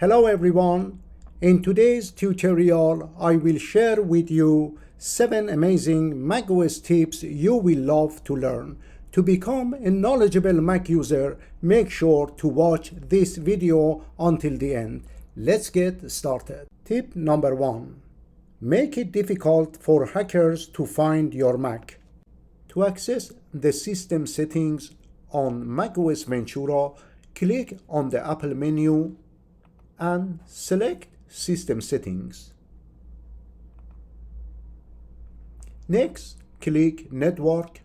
Hello everyone. In today's tutorial, I will share with you 7 amazing macOS tips you will love to learn. To become a knowledgeable Mac user, make sure to watch this video until the end. Let's get started. Tip number 1. Make it difficult for hackers to find your Mac. To access the system settings on macOS Ventura, click on the Apple menu and select System Settings. Next, click Network.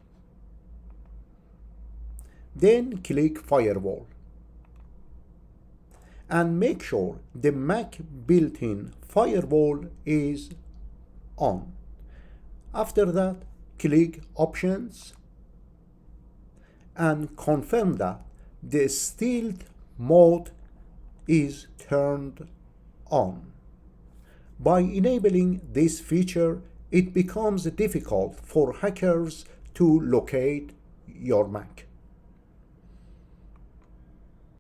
Then click Firewall. And make sure the Mac built-in firewall is on. After that, click Options and confirm that the stealth mode is turned on. By enabling this feature, it becomes difficult for hackers to locate your Mac.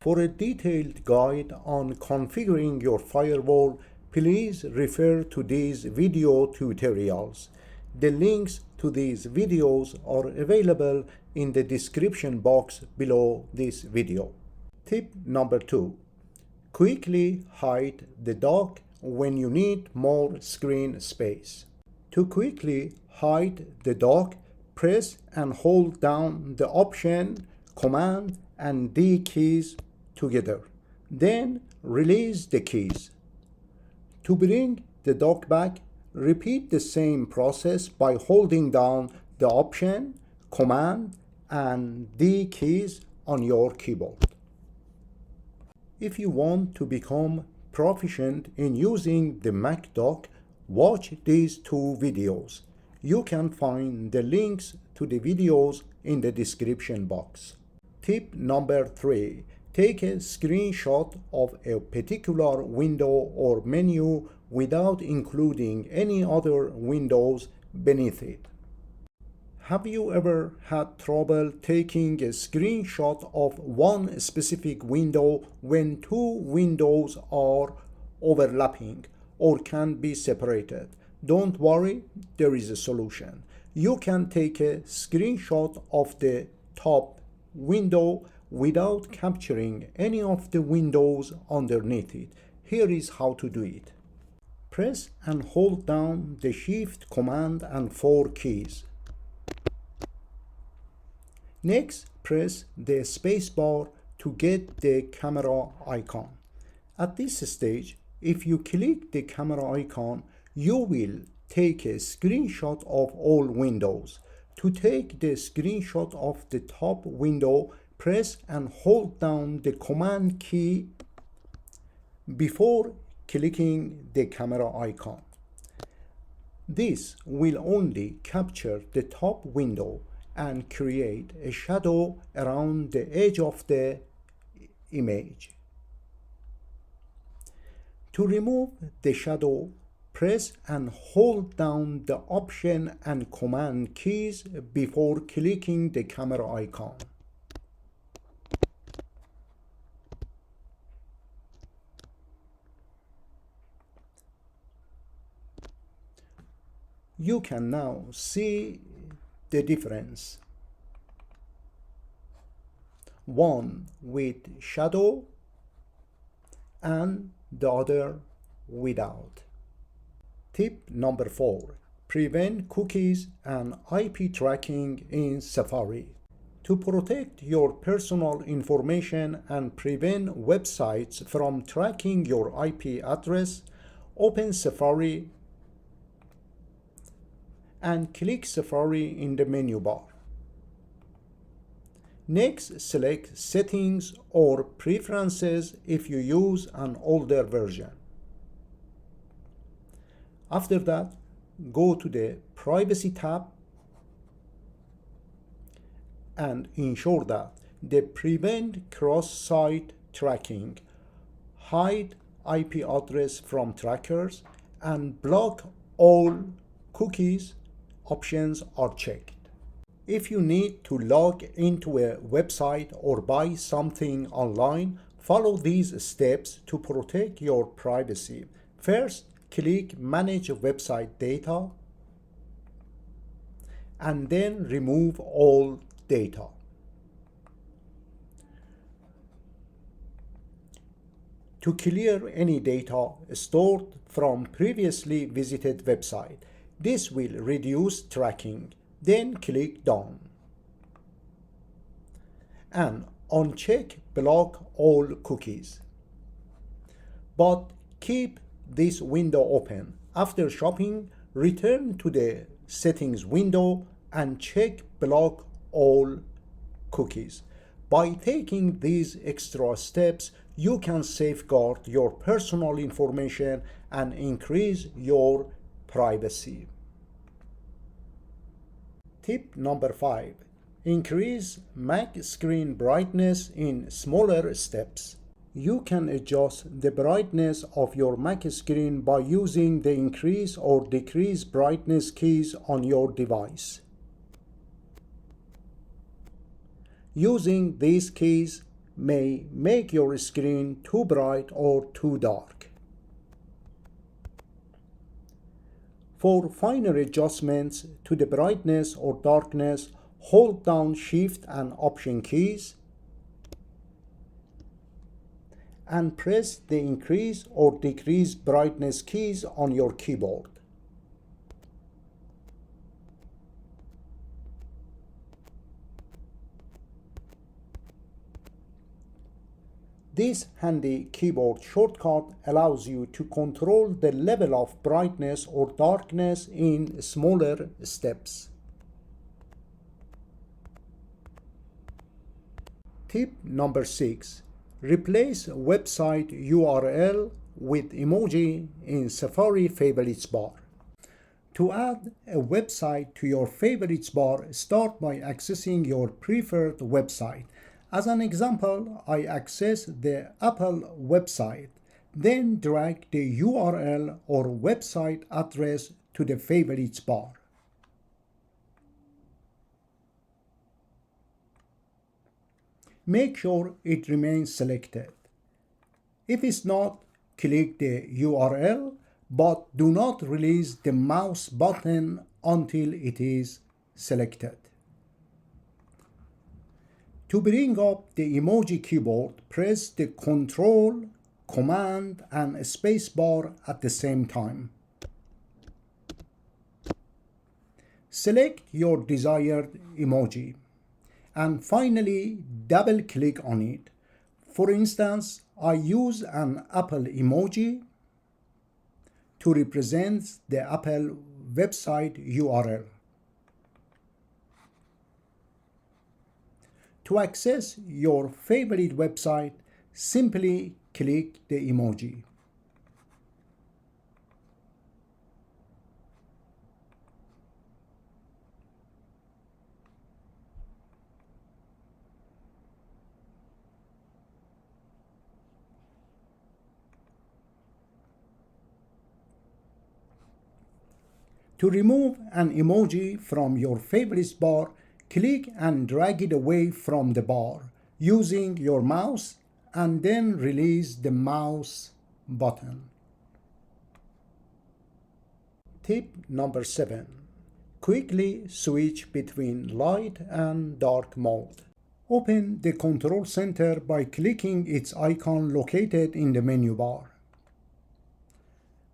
For a detailed guide on configuring your firewall, please refer to these video tutorials. The links to these videos are available in the description box below this video. Tip number 2. Quickly hide the dock when you need more screen space. To quickly hide the dock, press and hold down the Option, Command and D keys together. Then release the keys. To bring the dock back, repeat the same process by holding down the Option, Command and D keys on your keyboard. If you want to become proficient in using the Mac dock, watch these 2 videos. You can find the links to the videos in the description box. Tip number 3. Take a screenshot of a particular window or menu without including any other windows beneath it. Have you ever had trouble taking a screenshot of one specific window when 2 windows are overlapping or can be separated? Don't worry, there is a solution. You can take a screenshot of the top window without capturing any of the windows underneath it. Here is how to do it. Press and hold down the Shift, Command and 4 keys. Next, press the spacebar to get the camera icon. At this stage, if you click the camera icon, you will take a screenshot of all windows. To take the screenshot of the top window, press and hold down the Command key before clicking the camera icon. This will only capture the top window and create a shadow around the edge of the image. To remove the shadow, press and hold down the Option and Command keys before clicking the camera icon. You can now see the difference. One with shadow and the other without. Tip number 4. Prevent cookies and IP tracking in Safari. To protect your personal information and prevent websites from tracking your IP address, open Safari and click Safari in the menu bar. Next, select Settings or Preferences if you use an older version. After that, go to the Privacy tab and ensure that the Prevent Cross-Site Tracking, Hide IP Address from Trackers, and Block All Cookies options are checked. If you need to log into a website or buy something online, Follow these steps to protect your privacy. First, click Manage Website Data and then remove all data. To clear any data stored from previously visited website, this will reduce tracking. Then click Done. And uncheck Block all cookies. But keep this window open. After shopping, return to the Settings window and check Block all cookies. By taking these extra steps, you can safeguard your personal information and increase your privacy. Tip number 5. Increase Mac screen brightness in smaller steps. You can adjust the brightness of your Mac screen by using the increase or decrease brightness keys on your device. Using these keys may make your screen too bright or too dark. For finer adjustments to the brightness or darkness, hold down Shift and Option keys and press the increase or decrease brightness keys on your keyboard. This handy keyboard shortcut allows you to control the level of brightness or darkness in smaller steps. Tip number 6. Replace website URL with emoji in Safari favorites bar. To add a website to your favorites bar, start by accessing your preferred website. As an example, I access the Apple website, then drag the URL or website address to the favorites bar. Make sure it remains selected. If it's not, click the URL, but do not release the mouse button until it is selected. To bring up the emoji keyboard, press the Control, Command, and Space bar at the same time. Select your desired emoji, and finally double-click on it. For instance, I use an Apple emoji to represent the Apple website URL. To access your favorite website, simply click the emoji. To remove an emoji from your favorites bar, click and drag it away from the bar using your mouse and then release the mouse button. Tip number 7. Quickly switch between light and dark mode. Open the Control Center by clicking its icon located in the menu bar.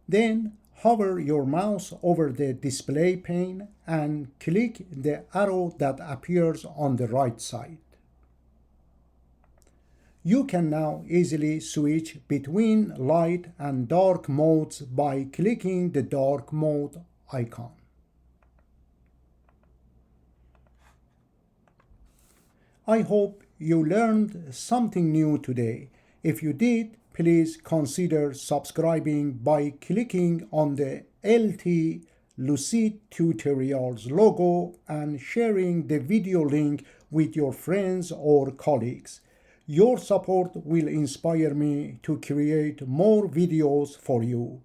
Then hover your mouse over the display pane and click the arrow that appears on the right side. You can now easily switch between light and dark modes by clicking the dark mode icon. I hope you learned something new today. If you did, please consider subscribing by clicking on the LUCID Tutorials logo and sharing the video link with your friends or colleagues. Your support will inspire me to create more videos for you.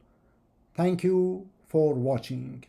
Thank you for watching.